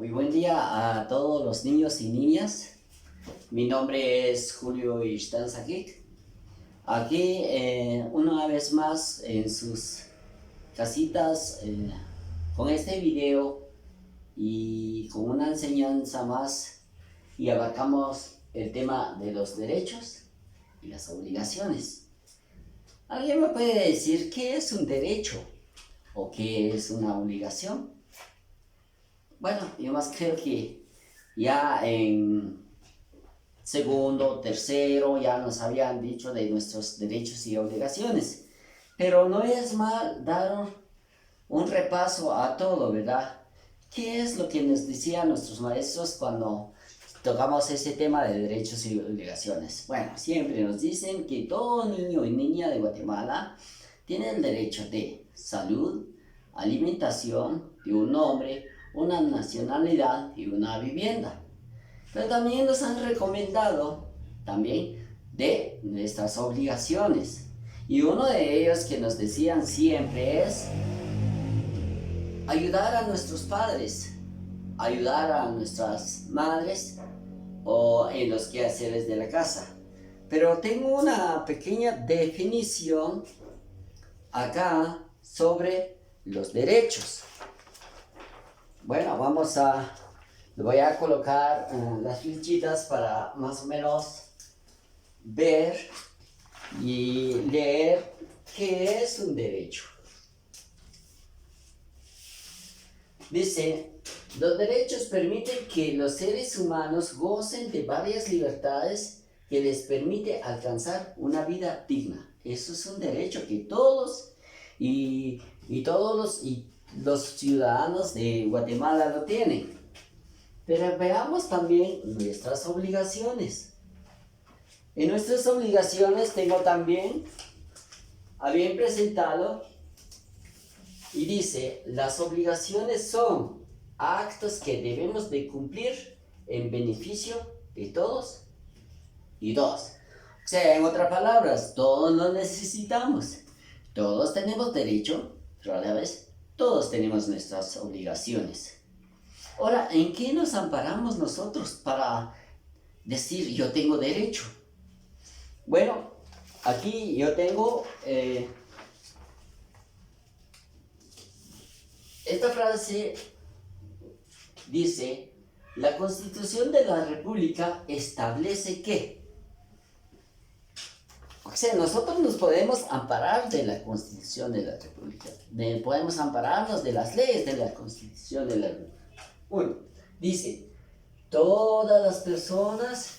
Muy buen día a todos los niños y niñas. Mi nombre es Julio Ishtanzakik. Aquí una vez más en sus casitas con este video y con una enseñanza más y abarcamos el tema de los derechos y las obligaciones. ¿Alguien me puede decir qué es un derecho o qué es una obligación? Bueno, yo más creo que ya en segundo, tercero, ya nos habían dicho de nuestros derechos y obligaciones. Pero no es mal dar un repaso a todo, ¿verdad? ¿Qué es lo que nos decían nuestros maestros cuando tocamos ese tema de derechos y obligaciones? Bueno, siempre nos dicen que todo niño y niña de Guatemala tiene el derecho de salud, alimentación, de un nombre, una nacionalidad y una vivienda. Pero también nos han recomendado también de nuestras obligaciones. Y uno de ellos que nos decían siempre es ayudar a nuestros padres, ayudar a nuestras madres o en los quehaceres de la casa. Pero tengo una pequeña definición acá sobre los derechos. Bueno, le voy a colocar las flechitas para más o menos ver y leer qué es un derecho. Dice, los derechos permiten que los seres humanos gocen de varias libertades que les permite alcanzar una vida digna. Eso es un derecho que todos los ciudadanos de Guatemala lo tienen. Pero veamos también nuestras obligaciones. En nuestras obligaciones tengo también, habían presentado y dice, las obligaciones son actos que debemos de cumplir en beneficio de todos y todas. O sea, en otras palabras, todos lo necesitamos. Todos tenemos derecho, pero a la vez todos tenemos nuestras obligaciones. Ahora, ¿en qué nos amparamos nosotros para decir yo tengo derecho? Bueno, aquí yo tengo esta frase dice, la Constitución de la República establece que, o sea, nosotros nos podemos amparar de la Constitución de la República, podemos ampararnos de las leyes de la Constitución de la República. Uno, dice, todas las personas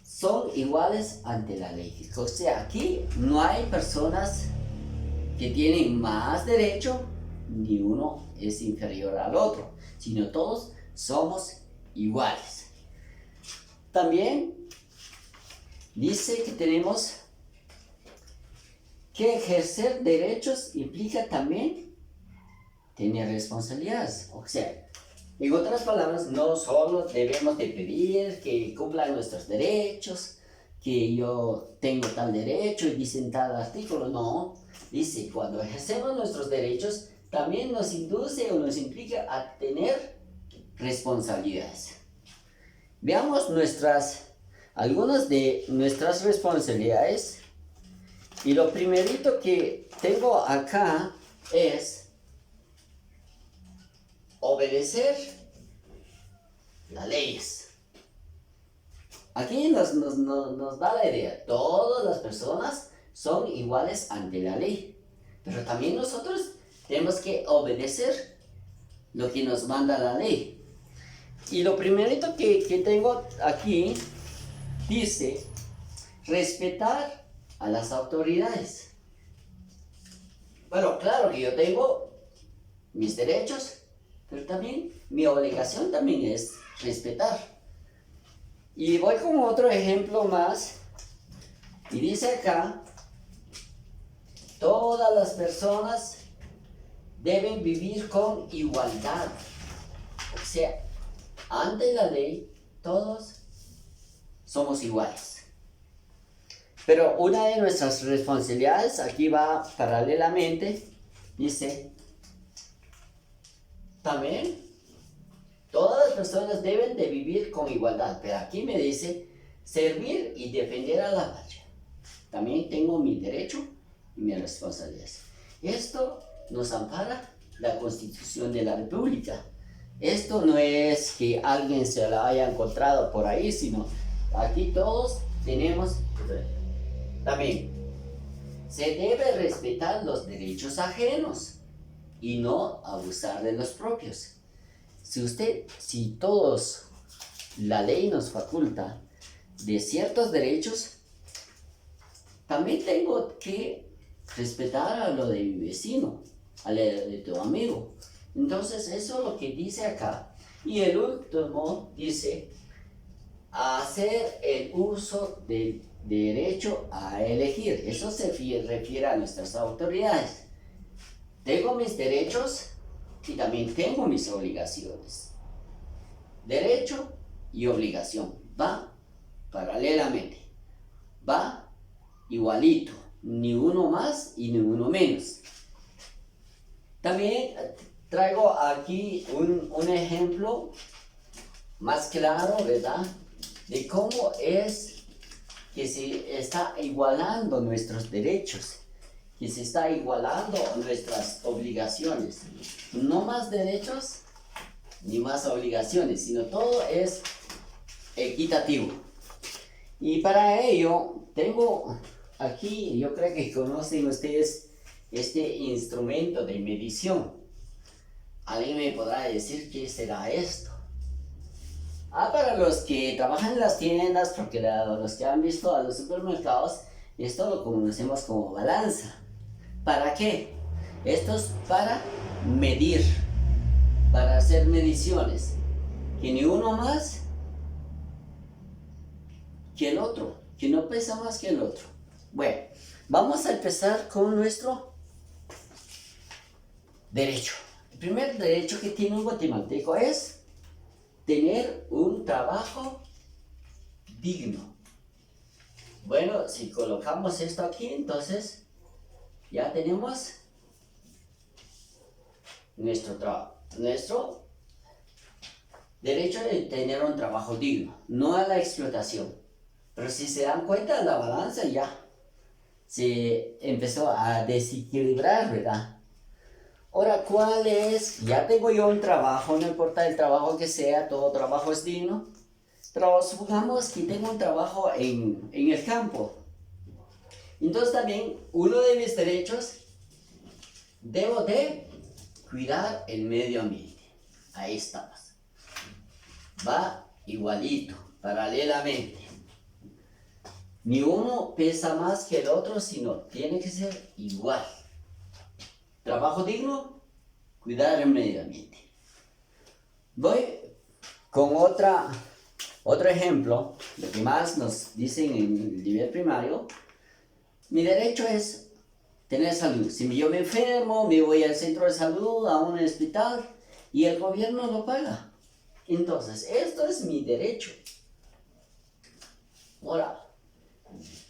son iguales ante la ley. O sea, aquí no hay personas que tienen más derecho, ni uno es inferior al otro, sino todos somos iguales. También dice que tenemos que ejercer derechos implica también tener responsabilidades. O sea, en otras palabras, no solo debemos de pedir que cumplan nuestros derechos, que yo tengo tal derecho y dicen tal artículo, no. Dice, cuando ejercemos nuestros derechos, también nos induce o nos implica a tener responsabilidades. Veamos algunas de nuestras responsabilidades. Y lo primerito que tengo acá es obedecer las leyes. Aquí nos da la idea, todas las personas son iguales ante la ley, pero también nosotros tenemos que obedecer lo que nos manda la ley. Y lo primerito que tengo aquí dice, respetar a las autoridades. Bueno, claro que yo tengo mis derechos, pero también mi obligación también es respetar. Y voy con otro ejemplo más. Y dice acá, todas las personas deben vivir con igualdad. O sea, ante la ley, todos somos iguales. Pero una de nuestras responsabilidades, aquí va paralelamente, dice, también todas las personas deben de vivir con igualdad, pero aquí me dice servir y defender a la patria. También tengo mi derecho y mis responsabilidades. Esto nos ampara la Constitución de la República. Esto no es que alguien se la haya encontrado por ahí, sino aquí todos tenemos. También se debe respetar los derechos ajenos y no abusar de los propios. Si todos, la ley nos faculta de ciertos derechos, también tengo que respetar a lo de mi vecino, a lo de tu amigo. Entonces eso es lo que dice acá. Y el último dice, hacer el uso del derecho a elegir. Eso se refiere a nuestras autoridades. Tengo mis derechos y también tengo mis obligaciones. Derecho y obligación va paralelamente, va igualito, ni uno más y ni uno menos. También traigo aquí un ejemplo más claro, ¿verdad? De cómo es que se está igualando nuestros derechos, que se está igualando nuestras obligaciones. No más derechos ni más obligaciones, sino todo es equitativo. Y para ello tengo aquí, yo creo que conocen ustedes este instrumento de medición. ¿Alguien me podrá decir qué será esto? Para los que trabajan en las tiendas, porque los que han visto a los supermercados, esto lo conocemos como balanza. ¿Para qué? Esto es para medir, para hacer mediciones, que ni uno más que el otro, que no pesa más que el otro. Bueno, vamos a empezar con nuestro derecho. El primer derecho que tiene un guatemalteco es tener un trabajo digno. Bueno, si colocamos esto aquí, entonces ya tenemos nuestro derecho de tener un trabajo digno, no a la explotación. Pero si se dan cuenta, la balanza ya se empezó a desequilibrar, ¿verdad? Ahora, ¿cuál es? Ya tengo yo un trabajo, no importa el trabajo que sea, todo trabajo es digno. Pero supongamos que tengo un trabajo en el campo. Entonces también uno de mis derechos, debo de cuidar el medio ambiente. Ahí estamos. Va igualito, paralelamente. Ni uno pesa más que el otro, sino tiene que ser igual. Trabajo digno, cuidar el medio ambiente. Voy con otro ejemplo, lo que más nos dicen en el nivel primario. Mi derecho es tener salud. Si yo me enfermo, me voy al centro de salud, a un hospital, y el gobierno lo paga. Entonces, esto es mi derecho. Ahora,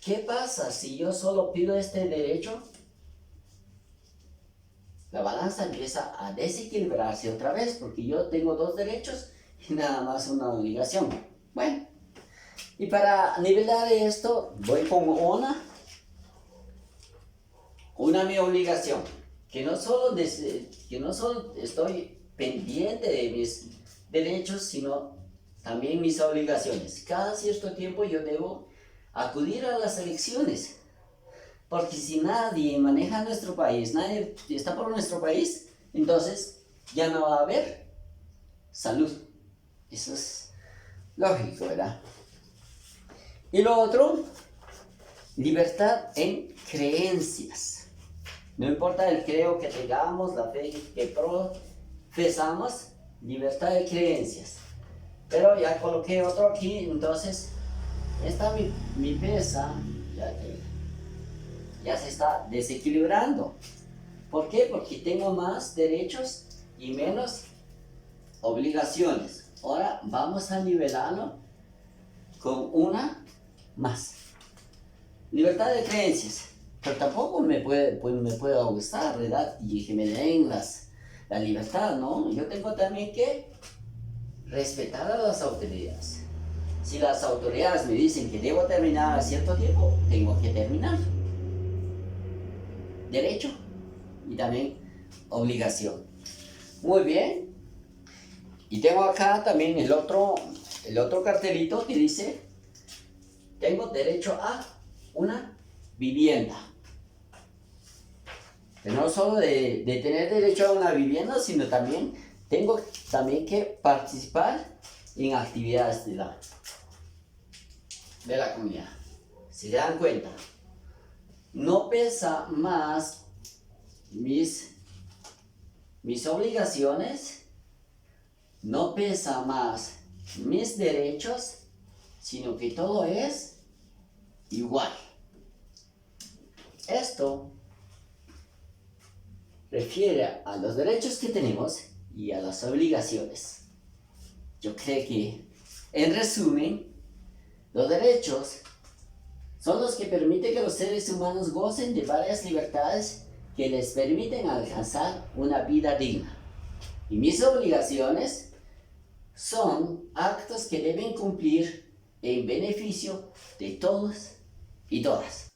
¿qué pasa si yo solo pido este derecho? La balanza empieza a desequilibrarse otra vez, porque yo tengo dos derechos y nada más una obligación. Bueno, y para nivelar esto, voy con mi obligación, que no solo estoy pendiente de mis derechos, sino también mis obligaciones. Cada cierto tiempo yo debo acudir a las elecciones, porque si nadie maneja nuestro país, nadie está por nuestro país, entonces ya no va a haber salud. Eso es lógico, ¿verdad? Y lo otro, libertad en creencias. No importa el creo que tengamos, la fe que profesamos, libertad de creencias. Pero ya coloqué otro aquí, entonces esta mi pesa ya se está desequilibrando. ¿Por qué? Porque tengo más derechos y menos obligaciones. Ahora vamos a nivelarlo con una más. Libertad de creencias. Pero tampoco me puedo gustar, ¿verdad? Y que me den las la libertad, ¿no? Yo tengo también que respetar a las autoridades. Si las autoridades me dicen que debo terminar a cierto tiempo, tengo que terminar. Derecho y también obligación. Muy bien. Y tengo acá también el otro cartelito que dice, tengo derecho a una vivienda. Pero no solo de tener derecho a una vivienda, sino también tengo que participar en actividades de la comunidad. Si se dan cuenta, no pesa más mis obligaciones, no pesa más mis derechos, sino que todo es igual. Esto refiere a los derechos que tenemos y a las obligaciones. Yo creo que, en resumen, los derechos son los que permiten que los seres humanos gocen de varias libertades que les permiten alcanzar una vida digna. Y mis obligaciones son actos que deben cumplir en beneficio de todos y todas.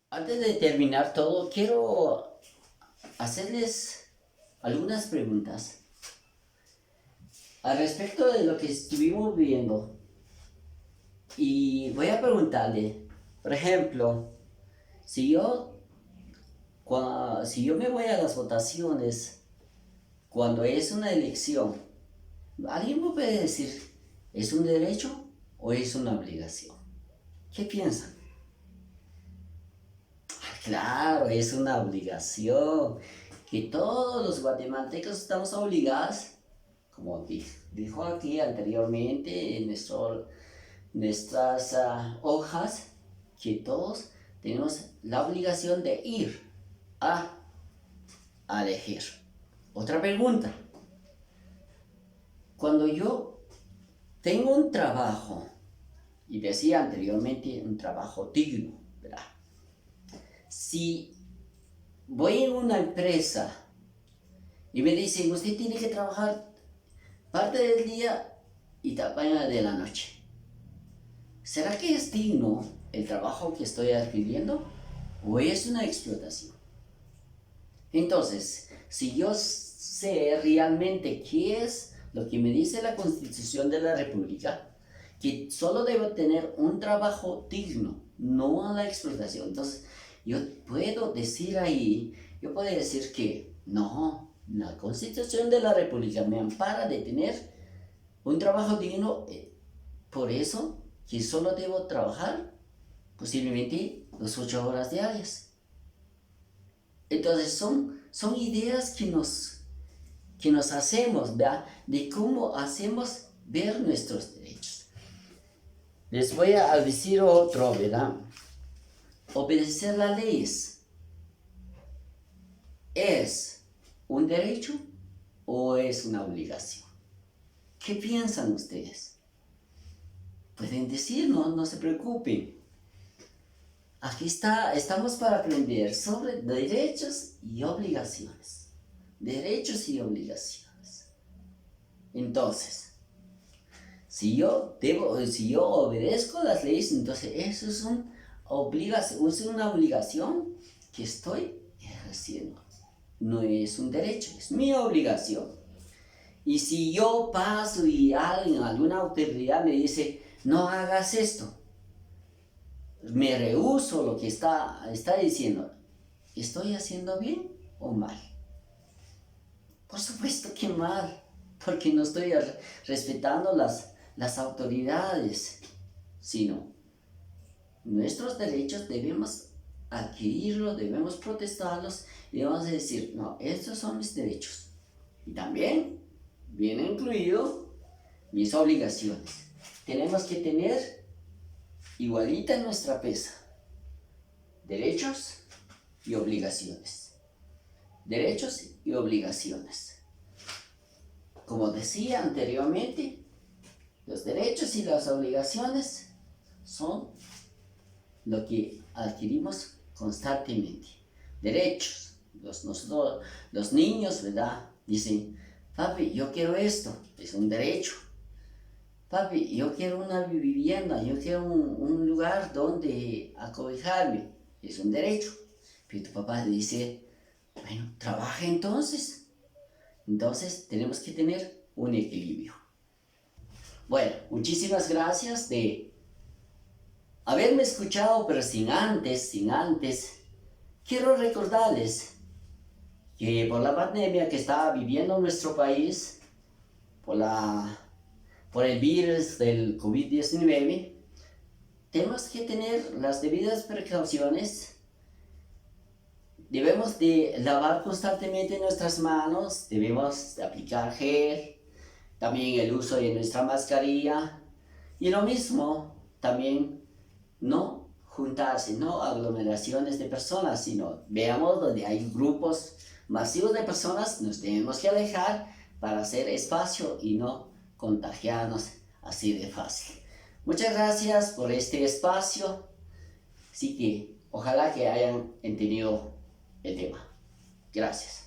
Antes de terminar todo, quiero hacerles algunas preguntas al respecto de lo que estuvimos viendo. Y voy a preguntarle, por ejemplo, si yo me voy a las votaciones cuando es una elección, ¿alguien me puede decir, es un derecho o es una obligación? ¿Qué piensan? Claro, es una obligación, que todos los guatemaltecos estamos obligados, como dijo aquí anteriormente en nuestras hojas, que todos tenemos la obligación de ir a elegir. Otra pregunta. Cuando yo tengo un trabajo, y decía anteriormente un trabajo digno, ¿verdad? Si voy en una empresa y me dicen, usted tiene que trabajar parte del día y parte de la noche, ¿será que es digno el trabajo que estoy adquiriendo o es una explotación? Entonces, si yo sé realmente qué es lo que me dice la Constitución de la República, que solo debo tener un trabajo digno, no a la explotación, entonces yo puedo decir que no, la Constitución de la República me ampara de tener un trabajo digno, por eso que solo debo trabajar posiblemente 8 horas diarias. Entonces son ideas que nos hacemos, ¿verdad? De cómo hacemos ver nuestros derechos. Les voy a decir otro, ¿verdad? Obedecer las leyes ¿es un derecho o es una obligación? ¿Qué piensan ustedes? Pueden decirnos, no se preocupen. Aquí estamos para aprender sobre derechos y obligaciones. Derechos y obligaciones. Entonces, si yo obedezco las leyes, entonces eso es una obligación que estoy ejerciendo. No es un derecho, es mi obligación. Y si yo paso y alguna autoridad me dice, no hagas esto, me rehúso lo que está diciendo, ¿estoy haciendo bien o mal? Por supuesto que mal, porque no estoy respetando las autoridades, sino nuestros derechos debemos adquirirlos, debemos protestarlos y debemos decir, no, estos son mis derechos. Y también viene incluido mis obligaciones. Tenemos que tener igualita en nuestra pesa derechos y obligaciones. Derechos y obligaciones. Como decía anteriormente, los derechos y las obligaciones son lo que adquirimos constantemente. Derechos, los niños, ¿verdad? Dicen, papi, yo quiero esto, es un derecho. Papi, yo quiero una vivienda, yo quiero un lugar donde acobijarme, es un derecho. Pero tu papá dice, bueno, trabaja entonces. Entonces tenemos que tener un equilibrio. Bueno, muchísimas gracias de haberme escuchado, pero sin antes, quiero recordarles que por la pandemia que está viviendo nuestro país, por el virus del COVID-19, tenemos que tener las debidas precauciones. Debemos de lavar constantemente nuestras manos, debemos de aplicar gel, también el uso de nuestra mascarilla y lo mismo también no juntarse, no aglomeraciones de personas, sino veamos donde hay grupos masivos de personas, nos tenemos que alejar para hacer espacio y no contagiarnos así de fácil. Muchas gracias por este espacio, así que ojalá que hayan entendido el tema. Gracias.